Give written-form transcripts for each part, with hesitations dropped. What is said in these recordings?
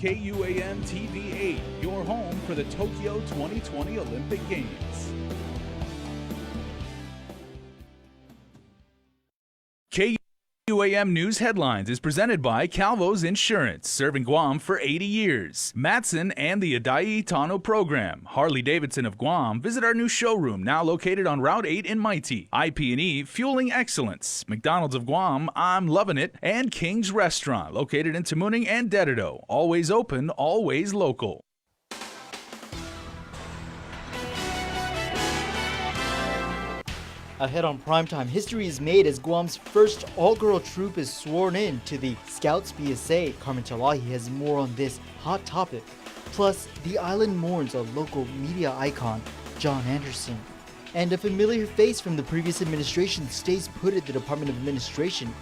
KUAM TV8, your home for the Tokyo 2020 Olympic Games. KUAM News Headlines is presented by Calvo's Insurance, serving Guam for 80 years. Matson and the Adai Tano program. Harley-Davidson of Guam. Visit our new showroom, now located on Route 8 in Mighty. IP&E, fueling excellence. McDonald's of Guam, I'm loving it. And King's Restaurant, located in Tamuning and Dededo. Always open, always local. Ahead on Primetime, history is made as Guam's first all-girl troop is sworn in to the Scouts BSA. Carmen Chalahi has more on this hot topic. Plus, the island mourns a local media icon, John Anderson. And a familiar face from the previous administration stays put at the Department of Administration.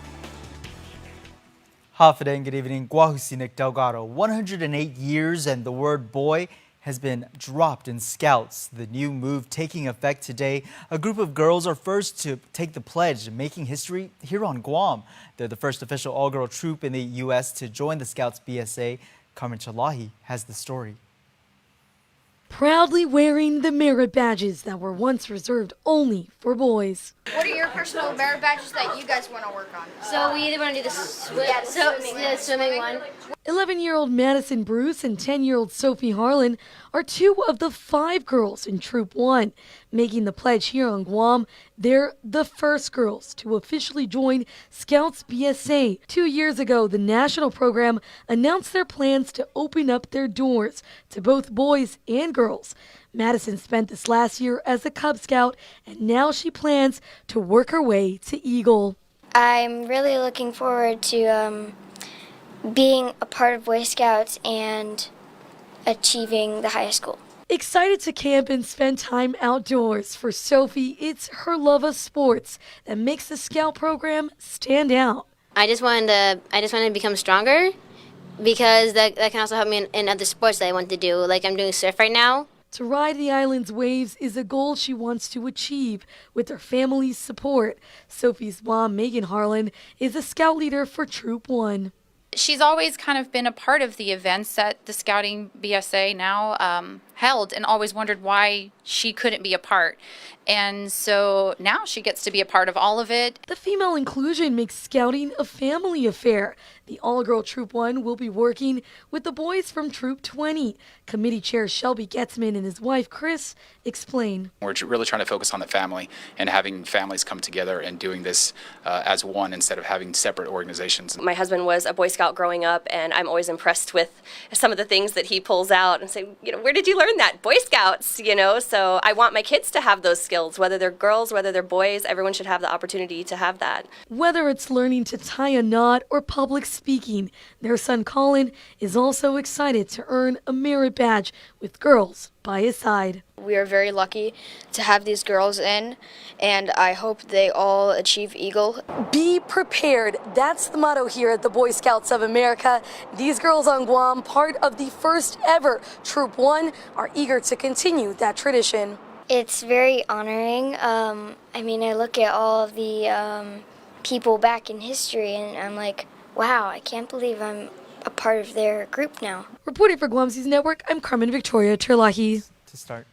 Hafide and good evening. Guahusinik Delgado, 108 years and the word boy has been dropped in Scouts. The new move taking effect today. A group of girls are first to take the pledge, making history here on Guam. They're the first official all-girl troop in the U.S. to join the Scouts BSA. Carmen Chalahi has the story. Proudly wearing the merit badges that were once reserved only for boys. What are your personal merit badges that you guys want to work on? So we either want to do the swimming one. 11-year-old Madison Bruce and 10-year-old Sophie Harlan are two of the 5 girls in Troop 1. Making the pledge here on Guam, they're the first girls to officially join Scouts BSA. 2 years ago, the national program announced their plans to open up their doors to both boys and girls. Madison spent this last year as a Cub Scout, and now she plans to work her way to Eagle. I'm really looking forward to being a part of Boy Scouts and achieving the highest goal. Excited to camp and spend time outdoors. For Sophie, it's her love of sports that makes the Scout program stand out. I just wanted to become stronger because that can also help me in other sports that I want to do. Like I'm doing surf right now. To ride the island's waves is a goal she wants to achieve with her family's support. Sophie's mom, Megan Harlan, is a Scout leader for Troop 1. She's always kind of been a part of the events that the Scouting BSA now held and always wondered why she couldn't be a part. And so now she gets to be a part of all of it. The female inclusion makes Scouting a family affair. The all-girl Troop 1 will be working with the boys from Troop 20. Committee Chair Shelby Getzman and his wife, Chris, explain. We're really trying to focus on the family and having families come together and doing this as one instead of having separate organizations. My husband was a Boy Scout growing up, and I'm always impressed with some of the things that he pulls out and say, where did you learn that? Boy Scouts, so I want my kids to have those skills, whether they're girls, whether they're boys, everyone should have the opportunity to have that. Whether it's learning to tie a knot or public speaking, their son Colin is also excited to earn a merit badge with girls by his side. We are very lucky to have these girls in, and I hope they all achieve Eagle. Be prepared. That's the motto here at the Boy Scouts of America. These girls on Guam, part of the first ever Troop 1, are eager to continue that tradition. It's very honoring. I look at all of the people back in history and I'm like, wow, I can't believe I'm a part of their group now. Reporting for Guam News Network, I'm Carmen Victoria Terlahi. To start.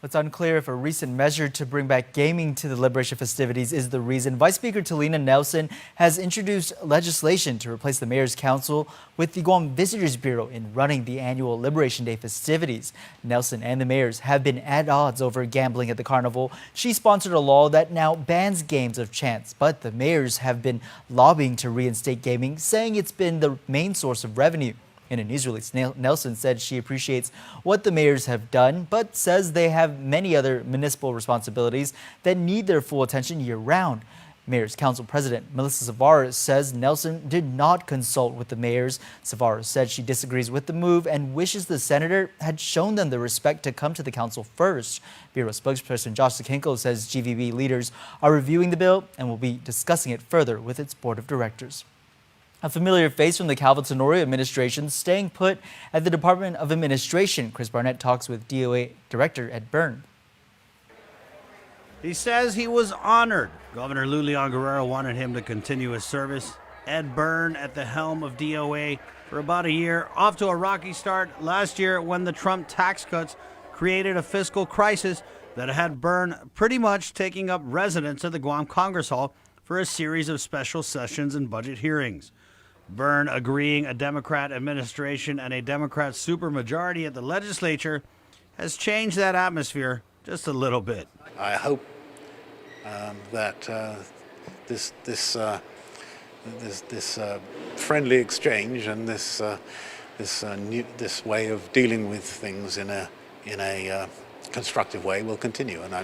It's unclear if a recent measure to bring back gaming to the Liberation festivities is the reason. Vice Speaker Talina Nelson has introduced legislation to replace the Mayor's Council with the Guam Visitors Bureau in running the annual Liberation Day festivities. Nelson and the mayors have been at odds over gambling at the carnival. She sponsored a law that now bans games of chance, but the mayors have been lobbying to reinstate gaming, saying it's been the main source of revenue. In a news release, Nelson said she appreciates what the mayors have done, but says they have many other municipal responsibilities that need their full attention year-round. Mayor's Council President Melissa Zavarra says Nelson did not consult with the mayors. Zavarra said she disagrees with the move and wishes the senator had shown them the respect to come to the council first. Bureau spokesperson Josh Sekinko says GVB leaders are reviewing the bill and will be discussing it further with its board of directors. A familiar face from the Calvo Tenorio administration staying put at the Department of Administration. Chris Barnett talks with DOA Director Ed Byrne. He says he was honored. Governor Lulian Guerrero wanted him to continue his service. Ed Byrne at the helm of DOA for about a year, off to a rocky start last year when the Trump tax cuts created a fiscal crisis that had Byrne pretty much taking up residence at the Guam Congress Hall for a series of special sessions and budget hearings. Byrne agreeing a Democrat administration and a Democrat supermajority at the legislature has changed that atmosphere just a little bit. I hope that this friendly exchange and this way of dealing with things in a constructive way will continue, and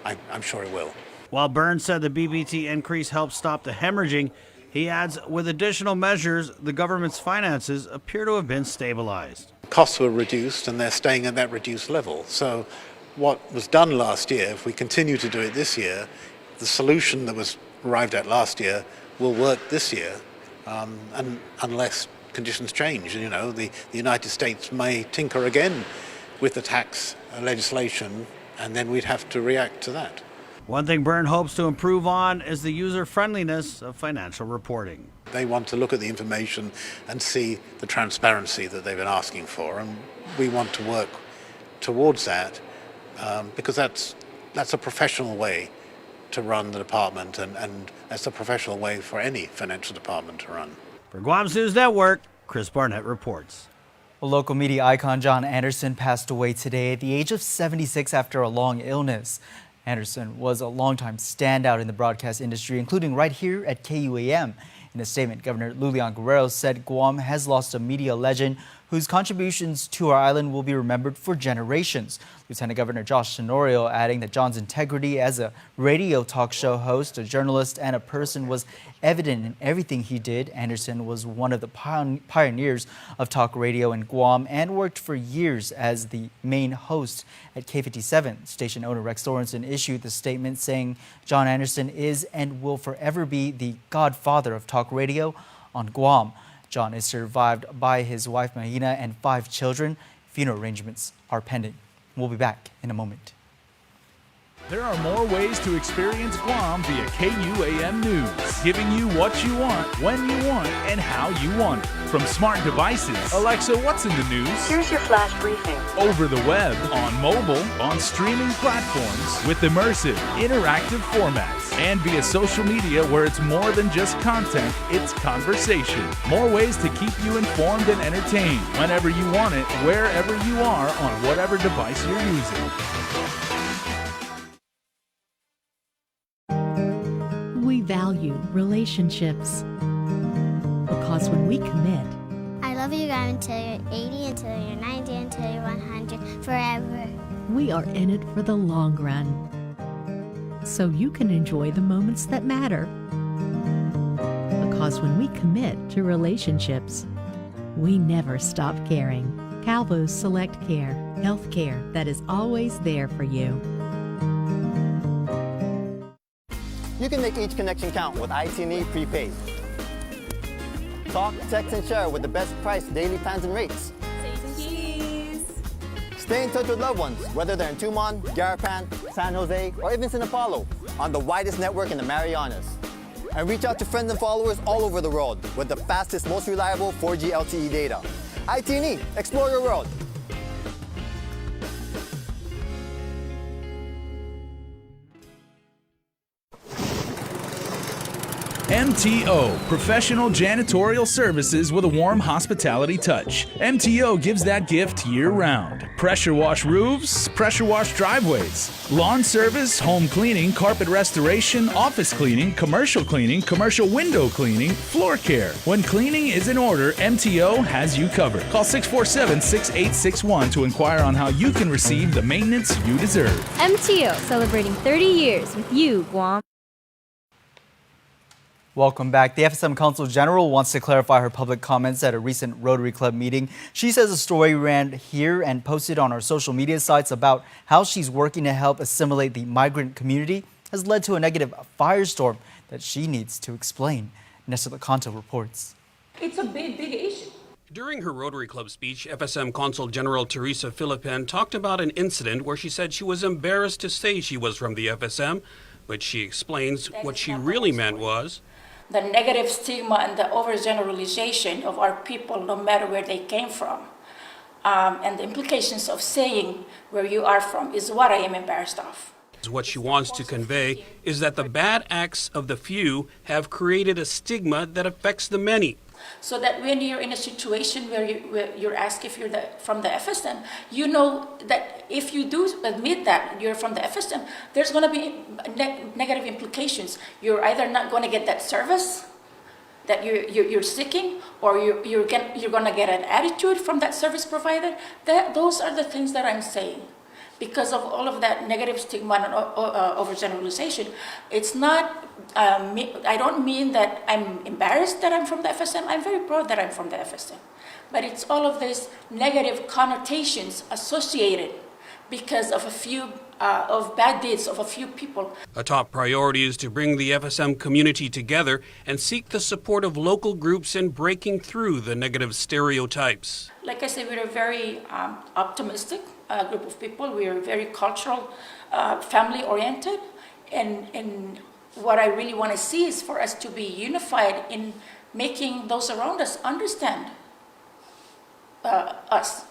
I'm sure it will. While Byrne said the BBT increase helped stop the hemorrhaging, he adds, with additional measures, the government's finances appear to have been stabilized. Costs were reduced, and they're staying at that reduced level. So what was done last year, if we continue to do it this year, the solution that was arrived at last year will work this year, and unless conditions change. You know, the United States may tinker again with the tax legislation, and then we'd have to react to that. One thing Byrne hopes to improve on is the user-friendliness of financial reporting. They want to look at the information and see the transparency that they've been asking for, and we want to work towards that because that's a professional way to run the department, and that's a professional way for any financial department to run. For Guam's News Network, Chris Barnett reports. A local media icon John Anderson passed away today at the age of 76 after a long illness. Anderson was a longtime standout in the broadcast industry, including right here at KUAM. In a statement, Governor Lulian Guerrero said Guam has lost a media legend whose contributions to our island will be remembered for generations. Lieutenant Governor Josh Tenorio adding that John's integrity as a radio talk show host, a journalist, and a person was evident in everything he did. Anderson was one of the pioneers of talk radio in Guam and worked for years as the main host at K57. Station owner Rex Sorensen issued the statement saying John Anderson is and will forever be the godfather of talk radio on Guam. John is survived by his wife Mahina and 5 children. Funeral arrangements are pending. We'll be back in a moment. There are more ways to experience Guam via KUAM News, giving you what you want, when you want, and how you want it. From smart devices, Alexa, what's in the news? Here's your flash briefing. Over the web, on mobile, on streaming platforms, with immersive, interactive formats, and via social media where it's more than just content, it's conversation. More ways to keep you informed and entertained whenever you want it, wherever you are, on whatever device you're using. We value relationships because when we commit, I love you guys until you're 80, until you're 90, until you're 100, forever. we are in it for the long run. So you can enjoy the moments that matter. Because when we commit to relationships, we never stop caring. Calvo's Select Care, health care that is always there for you. You can make each connection count with IT&E Prepaid. Talk, text, and share with the best price daily plans and rates. Stay in touch with loved ones, whether they're in Tumon, Garapan, San Jose, or even San Paulo, on the widest network in the Marianas. And reach out to friends and followers all over the world with the fastest, most reliable 4G LTE data. IT&E, explore your world. MTO, professional janitorial services with a warm hospitality touch. MTO gives that gift year-round. Pressure wash roofs, pressure wash driveways, lawn service, home cleaning, carpet restoration, office cleaning, commercial window cleaning, floor care. When cleaning is in order, MTO has you covered. Call 647-6861 to inquire on how you can receive the maintenance you deserve. MTO, celebrating 30 years with you, Guam. Welcome back. The FSM Consul General wants to clarify her public comments at a recent Rotary Club meeting. She says a story ran here and posted on our social media sites about how she's working to help assimilate the migrant community has led to a negative firestorm that she needs to explain. Nessa LeCanto reports. It's a big issue. During her Rotary Club speech, FSM Consul General Teresa Philippin talked about an incident where she said she was embarrassed to say she was from the FSM, but she explains what she really meant was, The negative stigma and the overgeneralization of our people, no matter where they came from, and the implications of saying where you are from is what I am embarrassed of. What she wants to convey is that the bad acts of the few have created a stigma that affects the many. So that when you're in a situation where you're asked if you're from the FSM, you know that if you do admit that you're from the FSM, there's going to be negative implications. You're either not going to get that service that you're seeking, or you're going to get an attitude from that service provider. Those are the things that I'm saying. Because of all of that negative stigma and overgeneralization, it's not, I don't mean that I'm embarrassed that I'm from the FSM. I'm very proud that I'm from the FSM. But it's all of these negative connotations associated because of a few, of bad deeds of a few people. A top priority is to bring the FSM community together and seek the support of local groups in breaking through the negative stereotypes. Like I said, we're a very optimistic group of people. We are very cultural, family-oriented, and what I really want to see is for us to be unified in making those around us understand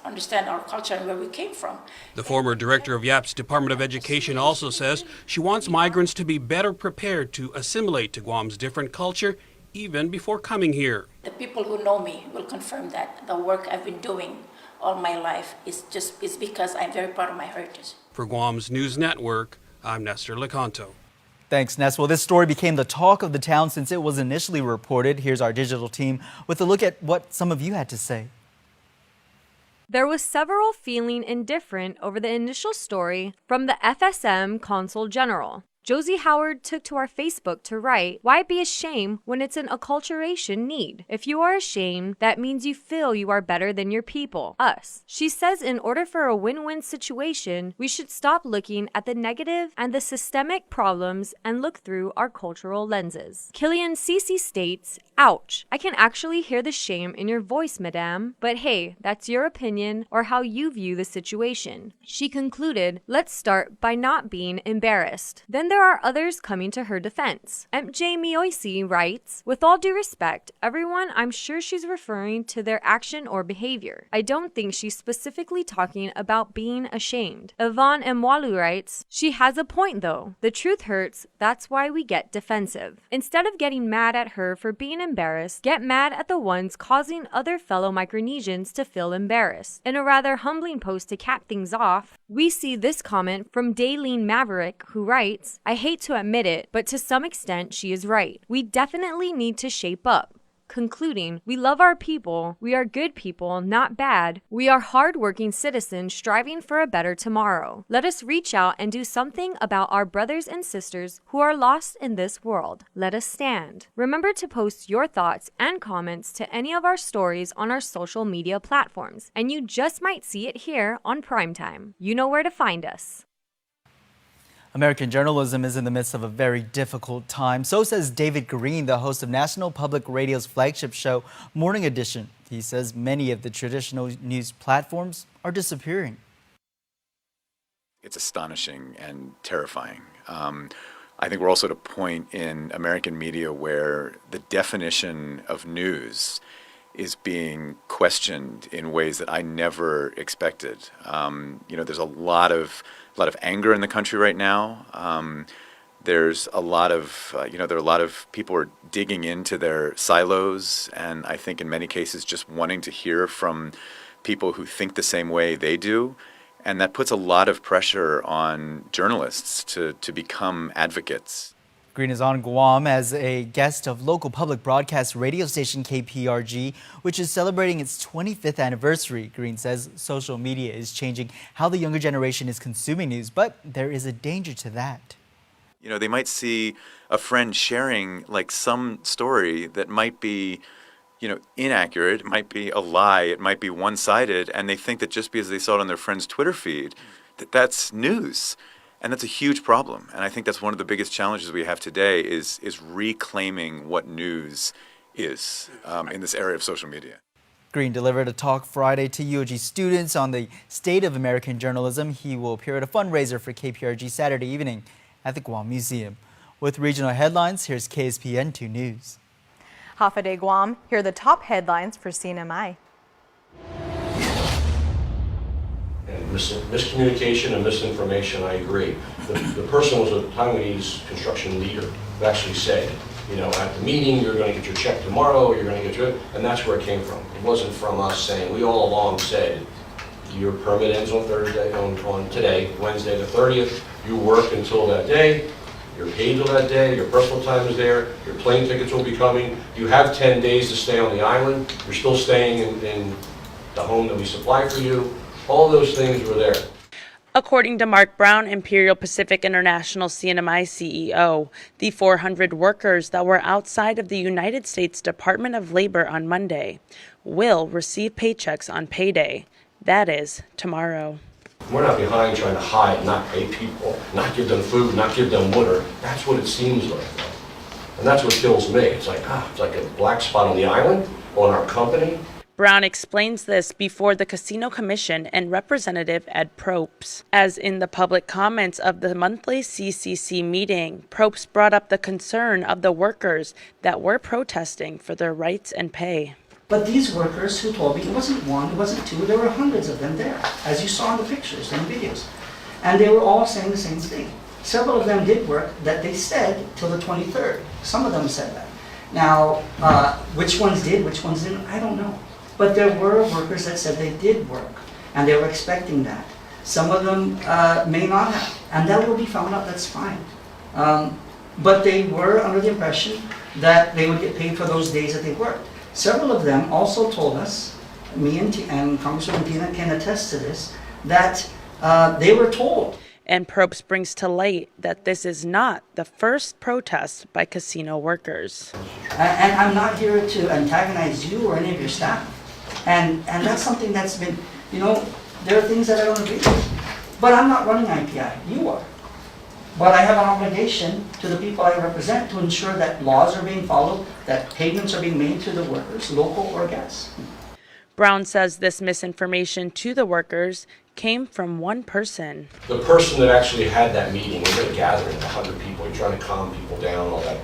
understand our culture and where we came from. The former director of YAP's Department of Education also says she wants migrants to be better prepared to assimilate to Guam's different culture even before coming here. The people who know me will confirm that the work I've been doing all my life is because I'm very proud of my heritage. For Guam's News Network, I'm Nestor Lecanto. Thanks, Ness. Well, this story became the talk of the town since it was initially reported. Here's our digital team with a look at what some of you had to say. There was several feeling indifferent over the initial story from the FSM Consul General. Josie Howard took to our Facebook to write, "Why be ashamed when it's an acculturation need? If you are ashamed, that means you feel you are better than your people, us." She says in order for a win-win situation, we should stop looking at the negative and the systemic problems and look through our cultural lenses. Killian Cece states, "Ouch, I can actually hear the shame in your voice, madame, but hey, that's your opinion or how you view the situation." She concluded, "Let's start by not being embarrassed." Then there are others coming to her defense. MJ Mioisi writes, "With all due respect, everyone, I'm sure she's referring to their action or behavior. I don't think she's specifically talking about being ashamed." Yvonne Mwalu writes, "She has a point though. The truth hurts, that's why we get defensive. Instead of getting mad at her for being embarrassed, get mad at the ones causing other fellow Micronesians to feel embarrassed." In a rather humbling post to cap things off, we see this comment from Daylene Maverick, who writes, "I hate to admit it, but to some extent she is right. We definitely need to shape up." Concluding, "We love our people. We are good people, not bad. We are hardworking citizens striving for a better tomorrow. Let us reach out and do something about our brothers and sisters who are lost in this world. Let us stand." Remember to post your thoughts and comments to any of our stories on our social media platforms, and you just might see it here on Primetime. You know where to find us. American journalism is in the midst of a very difficult time. So says David Green, the host of National Public Radio's flagship show, Morning Edition. He says many of the traditional news platforms are disappearing. It's astonishing and terrifying. I think we're also at a point in American media where the definition of news is being questioned in ways that I never expected. There's a lot of anger in the country right now. There's a lot of, there are a lot of people are digging into their silos, and I think in many cases just wanting to hear from people who think the same way they do. And that puts a lot of pressure on journalists to become advocates. Green is on Guam as a guest of local public broadcast radio station KPRG, which is celebrating its 25th anniversary. Green says social media is changing how the younger generation is consuming news, but there is a danger to that. They might see a friend sharing like some story that might be, inaccurate, it might be a lie, it might be one-sided, and they think that just because they saw it on their friend's Twitter feed, that's news. And that's a huge problem. And I think that's one of the biggest challenges we have today is reclaiming what news is in this area of social media. Green delivered a talk Friday to UOG students on the state of American journalism. He will appear at a fundraiser for KPRG Saturday evening at the Guam Museum. With regional headlines, here's KSPN 2 News. Hafa Guam. Here are the top headlines for CNMI. And miscommunication and misinformation, I agree. The person was a Taiwanese construction leader who actually said, you know, at the meeting, you're going to get your check tomorrow, you're going to get your, and that's where it came from. It wasn't from us saying, we all along said, your permit ends on Thursday, on today, Wednesday the 30th, you work until that day, you're paid till that day, your personal time is there, your plane tickets will be coming, you have 10 days to stay on the island, you're still staying in the home that we supply for you, all those things were there. According to Mark Brown, Imperial Pacific International CNMI CEO, the 400 workers that were outside of the United States Department of Labor on Monday will receive paychecks on payday. That is tomorrow. We're not behind trying to hide, not pay people, not give them food, not give them water. That's what it seems like. And that's what kills me. It's like, it's like a black spot on the island, on our company. Brown explains this before the Casino Commission and Representative Ed Probst. As in the public comments of the monthly CCC meeting, Probst brought up the concern of the workers that were protesting for their rights and pay. But these workers who told me, it wasn't one, it wasn't two, there were hundreds of them there, as you saw in the pictures and the videos. And they were all saying the same thing. Several of them did work that they said till the 23rd. Some of them said that. Now, which ones did, which ones didn't, I don't know. But there were workers that said they did work, and they were expecting that. Some of them may not have, and that will be found out, that's fine. But they were under the impression that they would get paid for those days that they worked. Several of them also told us, me and Congresswoman Tina can attest to this, that they were told. And Probst brings to light that this is not the first protest by casino workers. And I'm not here to antagonize you or any of your staff. And that's something that's been, you know, there are things that I don't agree with. But I'm not running IPI, you are. But I have an obligation to the people I represent to ensure that laws are being followed, that payments are being made to the workers, local or gas. Brown says this misinformation to the workers came from one person. The person that actually had that meeting, we had a gathering of 100 people, you're trying to calm people down, all that.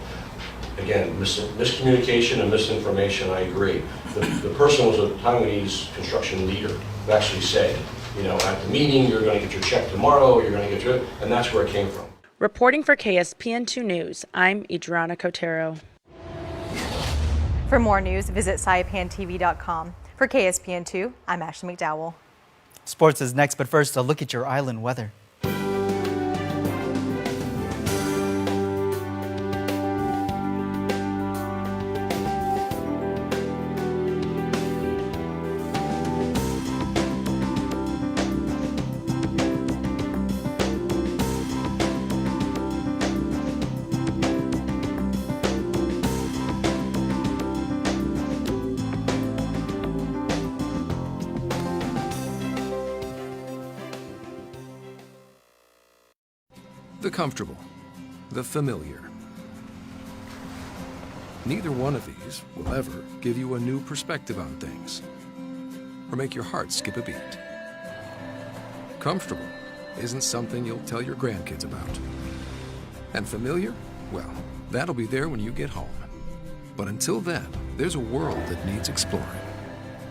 Again, miscommunication and misinformation, I agree. The person was a Taiwanese construction leader who actually said, you know, at the meeting, you're going to get your check tomorrow, you're going to get your, and that's where it came from. Reporting for KSPN2 News, I'm Adriana Cotero. For more news, visit saipantv.com. For KSPN2, I'm Ashley McDowell. Sports is next, but first, a look at your island weather. The comfortable, the familiar. Neither one of these will ever give you a new perspective on things or make your heart skip a beat. Comfortable isn't something you'll tell your grandkids about. And familiar? Well, that'll be there when you get home. But until then, there's a world that needs exploring.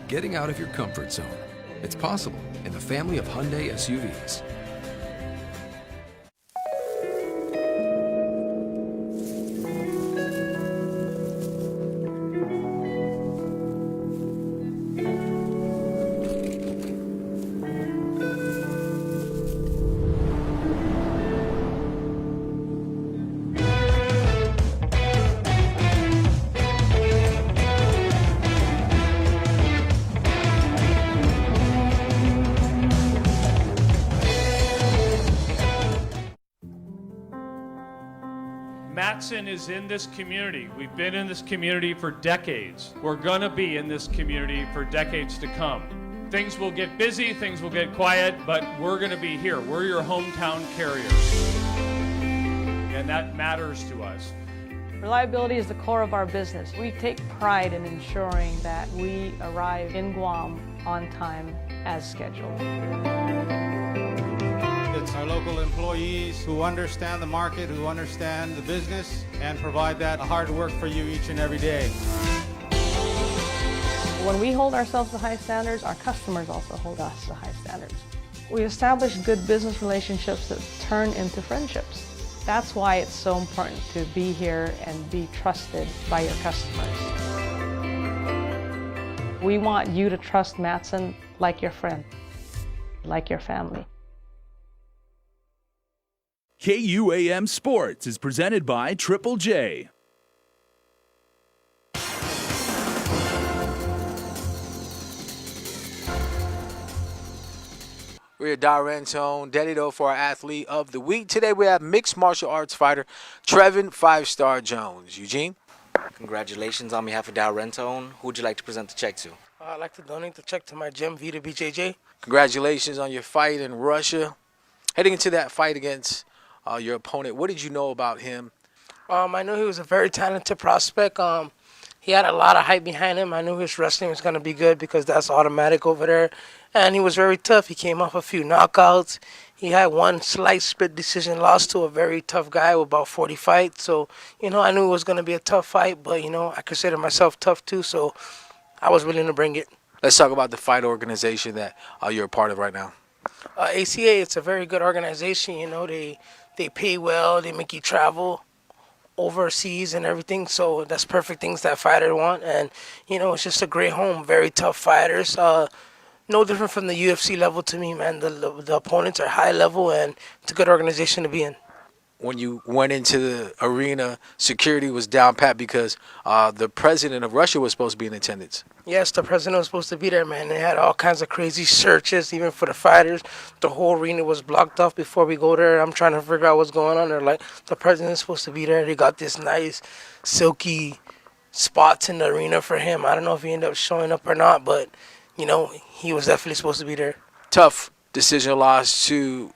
Getting out of your comfort zone. It's possible in the family of Hyundai SUVs. Matson is in this community. We've been in this community for decades. We're going to be in this community for decades to come. Things will get busy, things will get quiet, but we're going to be here. We're your hometown carrier. And that matters to us. Reliability is the core of our business. We take pride in ensuring that we arrive in Guam on time as scheduled. It's our local employees who understand the market, who understand the business, and provide that hard work for you each and every day. When we hold ourselves to high standards, our customers also hold us to high standards. We establish good business relationships that turn into friendships. That's why it's so important to be here and be trusted by your customers. We want you to trust Matson like your friend, like your family. KUAM Sports is presented by Triple J. We're Darrentone, Dedito for our Athlete of the Week. Today we have mixed martial arts fighter Trevin 5-Star Jones. Eugene? Congratulations on behalf of Darrentone. Who would you like to present the check to? I'd like to donate the check to my gym, Vita BJJ. Congratulations on your fight in Russia. Heading into that fight against your opponent, what did you know about him? I knew he was a very talented prospect. He had a lot of hype behind him. I knew his wrestling was going to be good because that's automatic over there. And he was very tough. He came off a few knockouts. He had one slight split decision loss to a very tough guy with about 40 fights. So, I knew it was going to be a tough fight, but, I consider myself tough too, so I was willing to bring it. Let's talk about the fight organization that you're a part of right now. ACA, it's a very good organization. They pay well. They make you travel overseas and everything, so that's perfect things that fighter want. And, it's just a great home. Very tough fighters. No different from the UFC level to me, man. The opponents are high level, and it's a good organization to be in. When you went into the arena, security was down pat because the president of Russia was supposed to be in attendance. Yes, the president was supposed to be there, man. They had all kinds of crazy searches, even for the fighters. The whole arena was blocked off before we go there. I'm trying to figure out what's going on. They're like, the president's supposed to be there. They got this nice, silky spots in the arena for him. I don't know if he ended up showing up or not, but, he was definitely supposed to be there. Tough decision loss to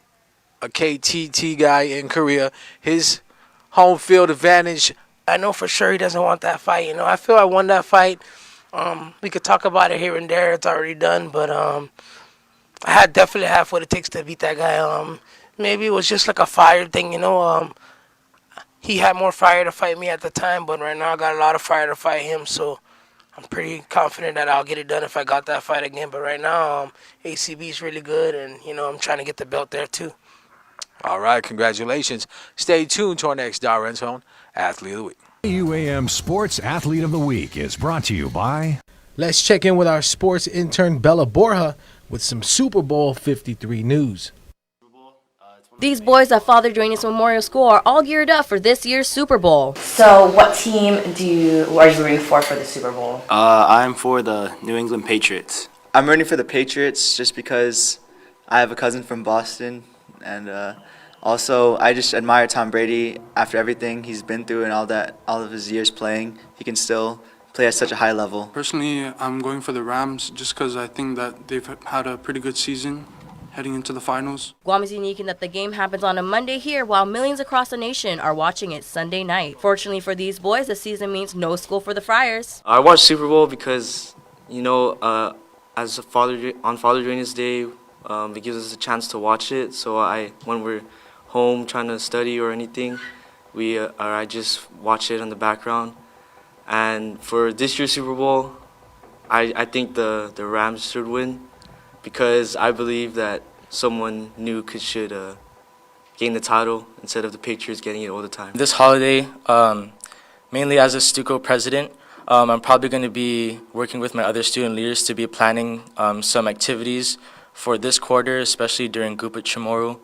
a KTT guy in Korea. His home field advantage. I know for sure he doesn't want that fight. I feel I won that fight. We could talk about it here and there. It's already done, but I definitely have what it takes to beat that guy. Maybe it was just like a fire thing, He had more fire to fight me at the time, but right now I got a lot of fire to fight him, so I'm pretty confident that I'll get it done if I got that fight again. But right now, ACB is really good, and, I'm trying to get the belt there too. All right, congratulations. Stay tuned to our next Darrentone Athlete of the Week. KUAM Sports Athlete of the Week is brought to you by... Let's check in with our sports intern Bella Borja with some Super Bowl 53 news. These boys at Father Duenas Memorial School are all geared up for this year's Super Bowl. So what team are you rooting for the Super Bowl? I'm for the New England Patriots. I'm rooting for the Patriots just because I have a cousin from Boston, and also I just admire Tom Brady. After everything he's been through and all of his years playing, he can still play at such a high level. Personally, I'm going for the Rams just because I think that they've had a pretty good season heading into the finals. Guam is unique in that the game happens on a Monday here, while millions across the nation are watching it Sunday night. Fortunately for these boys, the season means no school for the Friars. I watch Super Bowl because, as on Father Duenas Day, it gives us a chance to watch it. So when we're home trying to study or anything, I just watch it in the background. And for this year's Super Bowl, I think the Rams should win, because I believe that someone new should gain the title instead of the Patriots getting it all the time. This holiday, mainly as a Stuco president, I'm probably going to be working with my other student leaders to be planning some activities for this quarter, especially during Gupit Chamorro,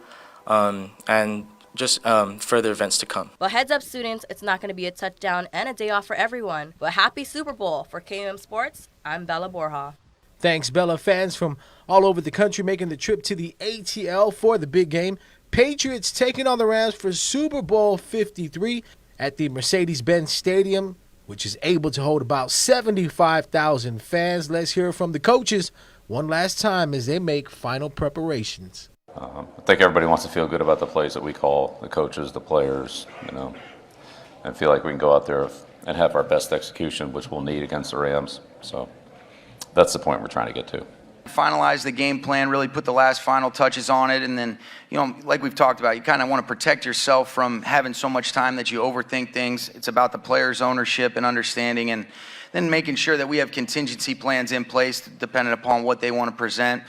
and just further events to come. Well, heads up, students, it's not going to be a touchdown and a day off for everyone. But happy Super Bowl. For KUAM Sports, I'm Bella Borja. Thanks, Bella. Fans from all over the country making the trip to the ATL for the big game. Patriots taking on the Rams for Super Bowl 53 at the Mercedes-Benz Stadium, which is able to hold about 75,000 fans. Let's hear from the coaches one last time as they make final preparations. I think everybody wants to feel good about the plays that we call, the coaches, the players, and feel like we can go out there and have our best execution, which we'll need against the Rams. So that's the point we're trying to get to. finalize the game plan, really put the last final touches on it. And then, like we've talked about, you kind of want to protect yourself from having so much time that you overthink things. It's about the players' ownership and understanding, and then making sure that we have contingency plans in place depending upon what they want to present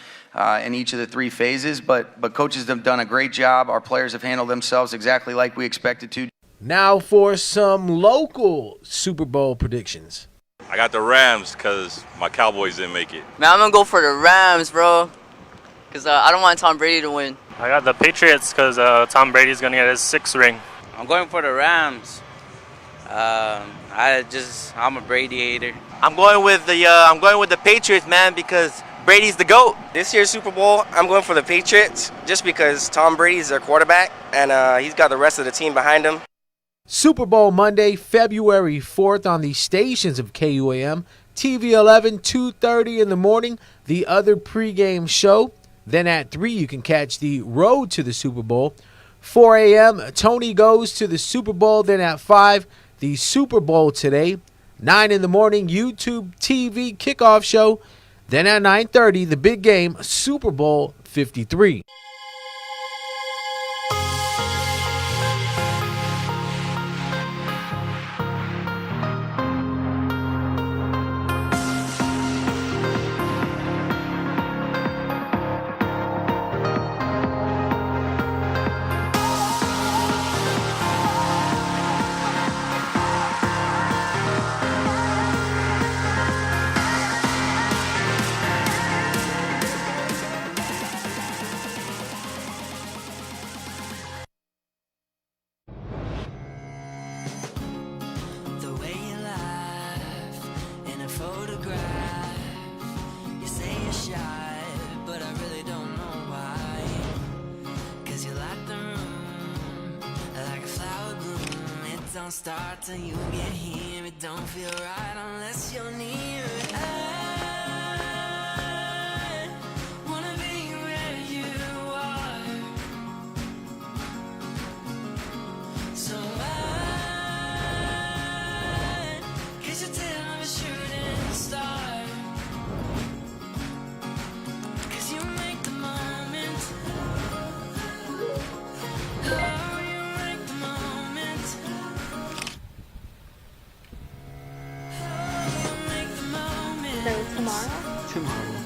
in each of the 3 phases. But coaches have done a great job. Our players have handled themselves exactly like we expected to. Now for some local Super Bowl predictions. I got the Rams because my Cowboys didn't make it. Man, I'm going to go for the Rams, bro, because I don't want Tom Brady to win. I got the Patriots because Tom Brady's going to get his 6th ring. I'm going for the Rams. I'm a Brady hater. I'm going with the Patriots, man, because Brady's the GOAT. This year's Super Bowl, I'm going for the Patriots just because Tom Brady's their quarterback and he's got the rest of the team behind him. Super Bowl Monday, February 4th on the stations of KUAM, TV 11, 2:30 in the morning, the other pregame show. Then at 3, you can catch the road to the Super Bowl. 4 a.m., Tony goes to the Super Bowl. Then at 5, the Super Bowl today. 9 in the morning, YouTube TV kickoff show. Then at 9:30, the big game, Super Bowl 53. Don't start till you get here. It don't feel right unless you're near it. I wanna be where you are. So why? 'Cause you tell me shooting star. 'Cause you make the moment. Tomorrow.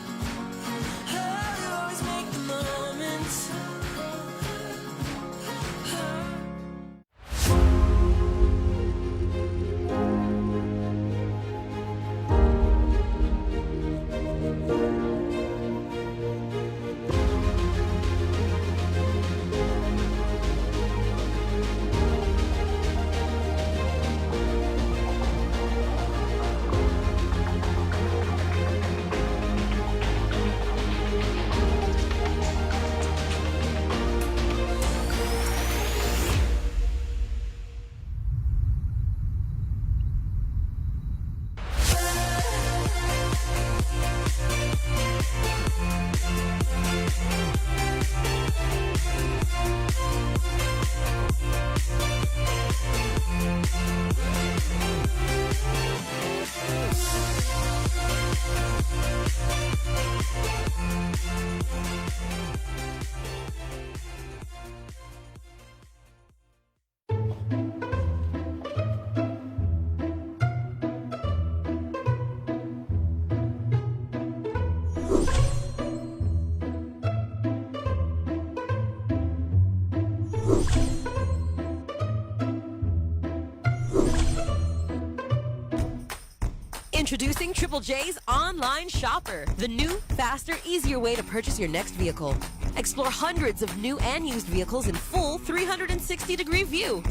Introducing Triple J's Online Shopper, the new, faster, easier way to purchase your next vehicle. Explore hundreds of new and used vehicles in full 360-degree view.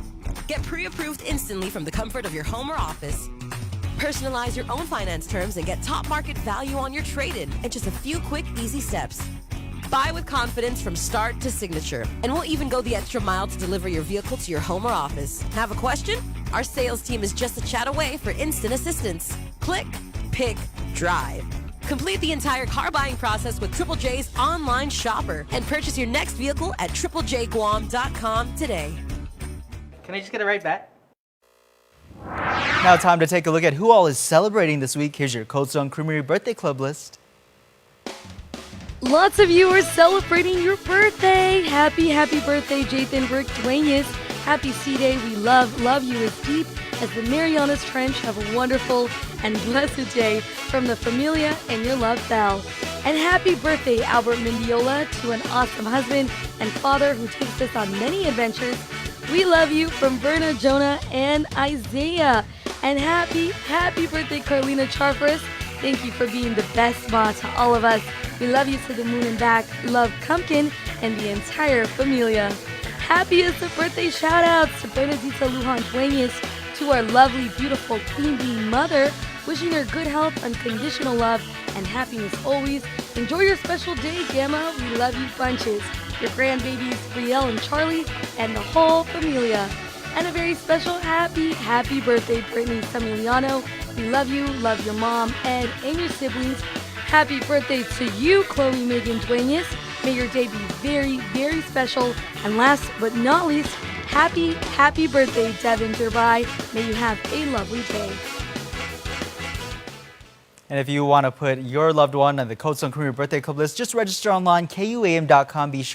Get pre-approved instantly from the comfort of your home or office. Personalize your own finance terms and get top market value on your trade-in in just a few quick, easy steps. Buy with confidence from start to signature, and we'll even go the extra mile to deliver your vehicle to your home or office. Have a question? Our sales team is just a chat away for instant assistance. Click, pick, drive. Complete the entire car buying process with Triple J's Online Shopper and purchase your next vehicle at triplejguam.com today. Can I just get it right back? Now time to take a look at who all is celebrating this week. Here's your Cold Stone Creamery Birthday Club list. Lots of you are celebrating your birthday. Happy birthday, Jathan Brick Duenas. Happy C-Day. We love you as deep as the Marianas Trench. Have a wonderful and blessed day from the Familia and your love, Belle. And happy birthday, Albert Mendiola, to an awesome husband and father who takes us on many adventures. We love you from Verna, Jonah, and Isaiah. And happy birthday, Carlina Charfris. Thank you for being the best ma to all of us. We love you to the moon and back. Love Pumpkin and the entire Familia. Happiest of birthday shout-outs to Bernadita Lujan Duenas, to our lovely, beautiful Queen Bee mother, wishing her good health, unconditional love, and happiness always. Enjoy your special day, Gamma. We love you bunches. Your grandbabies, Brielle and Charlie, and the whole Familia. And a very special happy birthday, Brittany Samiliano. We love you, love your mom, Ed, and your siblings. Happy birthday to you, Chloe Megan Duenas. May your day be very, very special. And last but not least, happy birthday, Devin Derby. May you have a lovely day. And if you want to put your loved one on the Coats on Career Birthday Club list, just register online, KUAM.com. Be sure